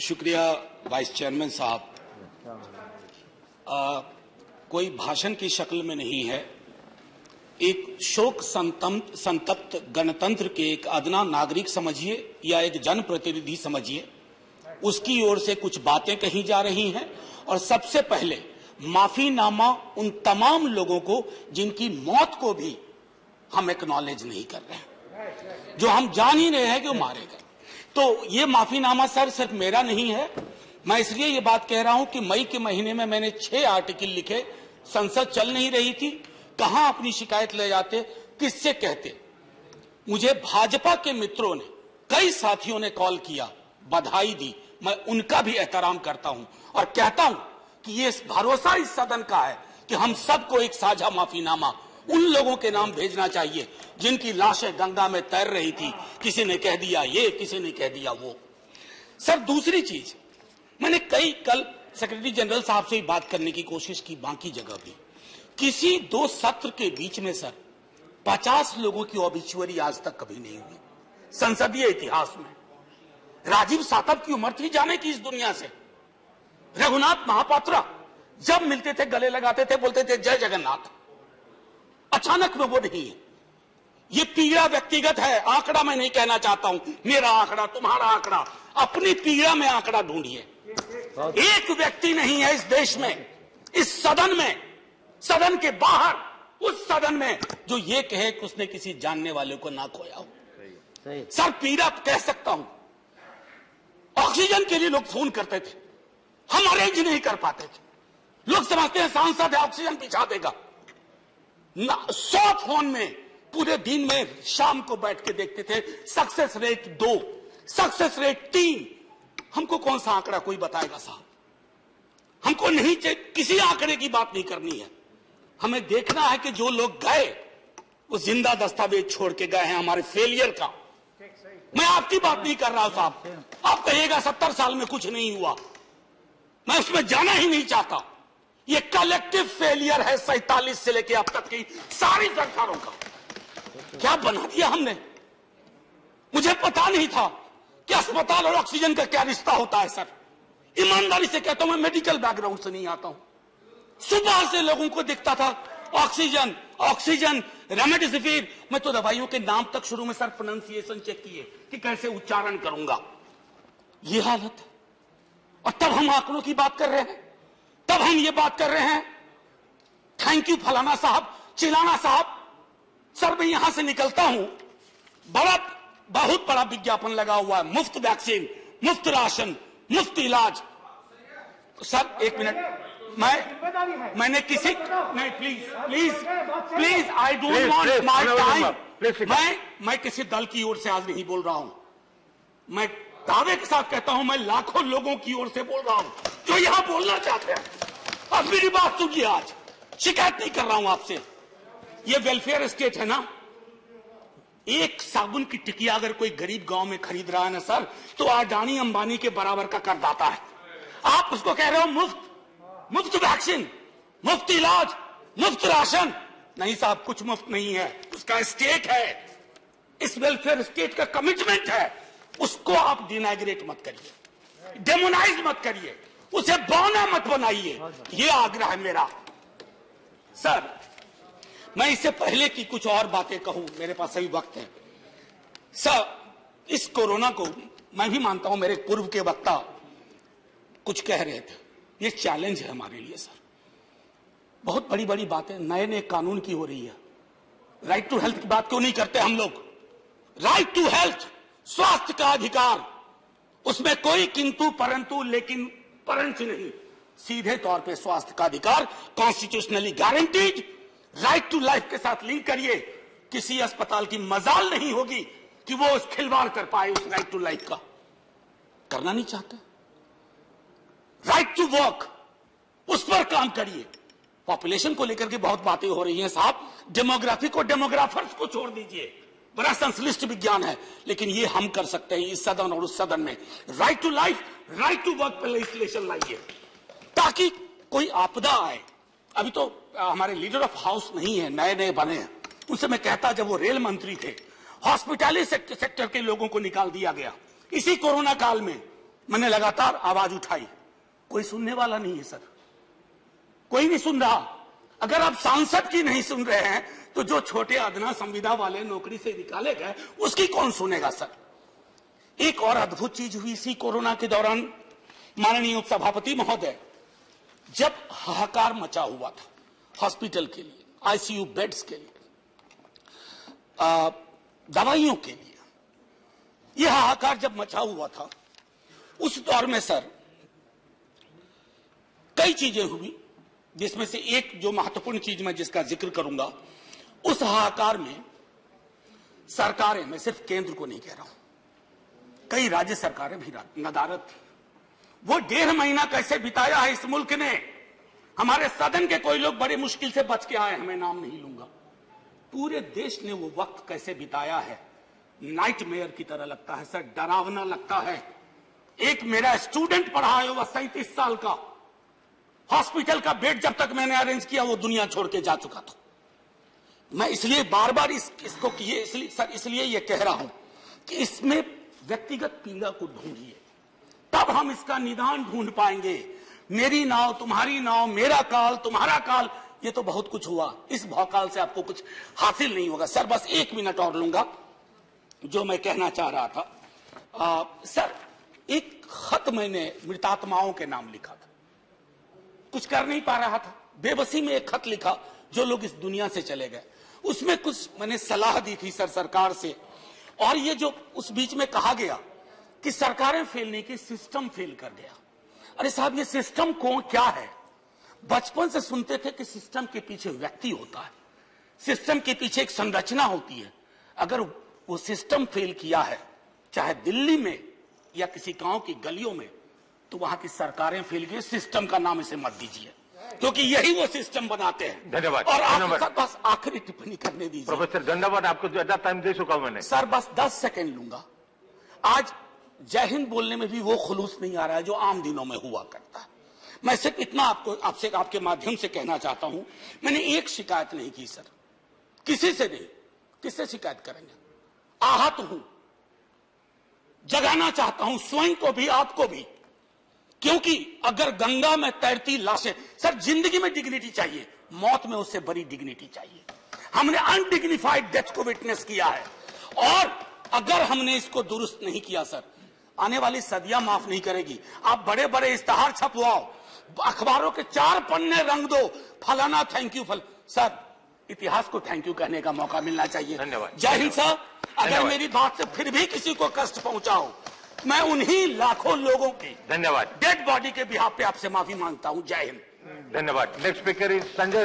शुक्रिया vice chairman साहब। कोई भाषण की शक्ल में नहीं है, एक शोक संतप्त गणतंत्र के एक अदना नागरिक समझिए या एक जनप्रतिनिधि समझिए, उसकी ओर से कुछ बातें कही जा रही हैं। और सबसे पहले माफीनामा उन तमाम लोगों को जिनकी मौत को भी हम एक्नॉलेज नहीं कर रहे हैं, जो हम जान ही रहे हैं कि वो मारे गए। तो ये माफीनामा सर सिर्फ मेरा नहीं है। मैं इसलिए ये बात कह रहा हूं कि मई के महीने में मैंने 6 आर्टिकल लिखे। संसद चल नहीं रही थी, कहां अपनी शिकायत ले जाते, किससे कहते। मुझे भाजपा के मित्रों ने, कई साथियों ने कॉल किया, बधाई दी। मैं उनका भी एहतराम करता हूं और कहता हूं कि ये भरोसा इस सदन का है कि हम सबको एक साझा माफीनामा उन लोगों के नाम भेजना चाहिए जिनकी लाशें गंगा में तैर रही थी। किसी ने कह दिया ये, किसी ने कह दिया वो। सर दूसरी चीज, मैंने कल सेक्रेटरी जनरल साहब से बात करने की कोशिश की, बाकी जगह भी। किसी 2 सत्र के बीच में सर 50 लोगों की ऑबिचुअरी आज तक कभी नहीं हुई संसदीय इतिहास में। राजीव सातव की उम्र थी जाने की इस दुनिया से। रघुनाथ महापात्रा जब मिलते थे गले लगाते थे, बोलते थे जय जगन्नाथ। अचानक में वो नहीं है। ये पीड़ा व्यक्तिगत है, आंकड़ा मैं नहीं कहना चाहता हूं, मेरा आंकड़ा, तुम्हारा आंकड़ा। अपनी पीड़ा में आंकड़ा ढूंढिए। एक व्यक्ति नहीं है इस देश में, इस सदन में, सदन के बाहर, उस सदन में जो ये कहे कि उसने किसी जानने वाले को ना खोया हो। सर पीड़ा कह सकता हूं। ऑक्सीजन के लिए लोग फोन करते थे, हम अरेंज नहीं कर पाते थे। लोग समझते हैं सांसद है, ऑक्सीजन पिछा देगा। 100 फोन में पूरे दिन में शाम को बैठ के देखते थे, सक्सेस रेट 2, सक्सेस रेट 3। हमको कौन सा आंकड़ा कोई बताएगा साहब? हमको नहीं, किसी आंकड़े की बात नहीं करनी है। हमें देखना है कि जो लोग गए वो जिंदा दस्तावेज छोड़ के गए हैं हमारे फेलियर का। मैं आपकी बात नहीं कर रहा हूं साहब। आप कहिएगा 70 साल में कुछ नहीं हुआ, मैं उसमें जाना ही नहीं चाहता। ये कलेक्टिव फेलियर है 47 से लेके अब तक की सारी सरकारों का। क्या बना दिया हमने? मुझे पता नहीं था कि अस्पताल और ऑक्सीजन का क्या रिश्ता होता है सर। ईमानदारी से कहता हूं, मैं मेडिकल बैकग्राउंड से नहीं आता हूं। सुबह से लोगों को दिखता था ऑक्सीजन ऑक्सीजन, रेमडेसिविर। मैं तो दवाइयों के नाम तक शुरू में सर प्रोनाउंसिएशन चेक किए कि कैसे उच्चारण करूंगा। ये हालत है। और तब हम आंकड़ों की बात कर रहे हैं, तब हम ये बात कर रहे हैं थैंक यू फलाना साहब, चिलाना साहब। सर मैं यहां से निकलता हूं, बहुत बड़ा विज्ञापन लगा हुआ है, मुफ्त वैक्सीन, मुफ्त राशन, मुफ्त इलाज। सर एक मिनट, मैंने किसी नहीं, please I don't want my time. मैं किसी दल की ओर से आज नहीं बोल रहा हूं। मैं दावे के साथ कहता हूं, मैं लाखों लोगों की ओर से बोल रहा हूं जो यहां बोलना चाहते हैं। अब मेरी बात सुनिए, आज शिकायत नहीं कर रहा हूं आपसे। ये वेलफेयर स्टेट है ना। एक साबुन की टिकिया अगर कोई गरीब गांव में खरीद रहा है ना सर, तो अडानी अंबानी के बराबर का करदाता है। आप उसको कह रहे हो मुफ्त वैक्सीन, मुफ्त इलाज, मुफ्त राशन। नहीं साहब, कुछ मुफ्त नहीं है, उसका स्टेट है। इस वेलफेयर स्टेट का कमिटमेंट है। उसको आप डिनाइग्रेट मत करिए, डेमोनाइज मत करिए, उसे बौना मत बनाइए। ये आग्रह है मेरा। सर मैं इससे पहले की कुछ और बातें कहूं, मेरे पास सही वक्त है। सर इस कोरोना को मैं भी मानता हूं, मेरे पूर्व के वक्ता कुछ कह रहे थे, ये चैलेंज है हमारे लिए सर। बहुत बड़ी बड़ी बातें नए कानून की हो रही है। राइट टू हेल्थ की बात क्यों नहीं करते हम लोग? राइट टू हेल्थ, स्वास्थ्य का अधिकार, उसमें कोई किंतु परंतु लेकिन परंच नहीं। सीधे तौर पे स्वास्थ्य का अधिकार constitutionally guaranteed. Right to life के साथ लिंक करिए। किसी अस्पताल की मजाल नहीं होगी कि वो उस खिलवाड़ कर पाए उस राइट टू लाइफ का। करना नहीं चाहते। राइट टू वर्क, उस पर काम करिए। पॉपुलेशन को लेकर के बहुत बातें हो रही हैं साहब। डेमोग्राफी को, डेमोग्राफर्स को छोड़ दीजिए, बड़ा संश्लिष्ट विज्ञान है, लेकिन ये हम कर सकते हैं इस सदन और उस सदन में। Right to life, right to work पर लेजिस्लेशन लाइए ताकि कोई आपदा आए। अभी तो हमारे लीडर ऑफ हाउस नहीं है, नए बने हैं। उनसे मैं कहता, जब वो रेल मंत्री थे, हॉस्पिटैलिटी सेक्टर के लोगों को निकाल दिया गया इसी कोरोना काल में। मैंने लगातार आवाज उठाई, कोई सुनने वाला नहीं है सर, कोई नहीं सुन रहा। अगर आप सांसद की नहीं सुन रहे हैं तो जो छोटे अदना संविदा वाले नौकरी से निकाले गए उसकी कौन सुनेगा सर। एक और अद्भुत चीज हुई इसी कोरोना के दौरान, माननीय उपसभापति महोदय, जब हाहाकार मचा हुआ था हॉस्पिटल के लिए, आईसीयू बेड्स के लिए, दवाइयों के लिए, यह हाहाकार जब मचा हुआ था, उस दौर में सर कई चीजें हुई, जिसमें से एक जो महत्वपूर्ण चीज मैं जिसका जिक्र करूंगा, उस हाहाकार में सरकारें, मैं सिर्फ केंद्र को नहीं कह रहा हूं, कई राज्य सरकारें भी नदारद थी। वो 1.5 महीना कैसे बिताया है इस मुल्क ने। हमारे सदन के कोई लोग बड़ी मुश्किल से बच के आए हैं, मैं नाम नहीं लूंगा। पूरे देश ने वो वक्त कैसे बिताया है, नाइटमेयर की तरह लगता है सर, डरावना लगता है। एक मेरा स्टूडेंट पढ़ा है, वह 37 साल का, हॉस्पिटल का बेड जब तक मैंने अरेंज किया वो दुनिया छोड़ के जा चुका था। मैं इसलिए बार बार इसको इसलिए ये कह रहा हूं कि इसमें व्यक्तिगत पीड़ा को ढूंढिए, तब हम इसका निदान ढूंढ पाएंगे। मेरी नाव तुम्हारी नाव, मेरा काल तुम्हारा काल, ये तो बहुत कुछ हुआ, इस भौकाल से आपको कुछ हासिल नहीं होगा। सर बस 1 मिनट और लूंगा, जो मैं कहना चाह रहा था। सर एक खत मैंने मृतात्माओं के नाम लिखा था, कुछ कर नहीं पा रहा था, बेबसी में एक खत लिखा, जो लोग इस दुनिया से चले गए। उसमें कुछ मैंने सलाह दी थी सर सरकार से, और ये जो उस बीच में कहा गया कि सरकारें फेल नहीं की, सिस्टम फेल कर गया। अरे साहब, ये सिस्टम कौन क्या है? बचपन से सुनते थे कि सिस्टम के पीछे व्यक्ति होता है, सिस्टम के पीछे एक संरचना होती है। अगर वो सिस्टम फेल किया है, चाहे दिल्ली में या किसी गांव की गलियों में, तो वहां की सरकारें फेल गई। सिस्टम का नाम इसे मत दीजिए, क्योंकि यही वो सिस्टम बनाते हैं। धन्यवाद। और आप बस आखिरी टिप्पणी करने दीजिए। प्रोफेसर धन्यवाद, आपको ज्यादा टाइम दे चुका हूं मैंने। सर बस 10 सेकंड लूंगा। आज जय हिंद बोलने में भी वो खुलूस नहीं आ रहा है जो आम दिनों में हुआ करता है। मैं सिर्फ इतना आपसे आपके माध्यम से कहना चाहता हूं, मैंने एक शिकायत नहीं की सर, किसी से नहीं। किससे शिकायत करेंगे? आहत हूं, जगाना चाहता हूं स्वयं को भी, आपको भी, क्योंकि अगर गंगा में तैरती लाशें, सर जिंदगी में डिग्निटी चाहिए, मौत में उससे बड़ी डिग्निटी चाहिए। हमने अनडिग्निफाइड डेथ को विटनेस किया है, और अगर हमने इसको दुरुस्त नहीं किया सर, आने वाली सदियां माफ नहीं करेगी। आप बड़े बड़े इश्तहार छपवाओ, अखबारों के 4 पन्ने रंग दो, फलाना थैंक यू सर, इतिहास को थैंक यू कहने का मौका मिलना चाहिए। धन्यवाद। जय हिंद सर। अगर मेरी बात से फिर भी किसी को कष्ट पहुंचाओ, मैं उन्हीं लाखों लोगों की धन्यवाद डेड बॉडी के बिहाफ पे आपसे माफी मांगता हूं। जय हिंद। धन्यवाद। Next speaker is Sanjay.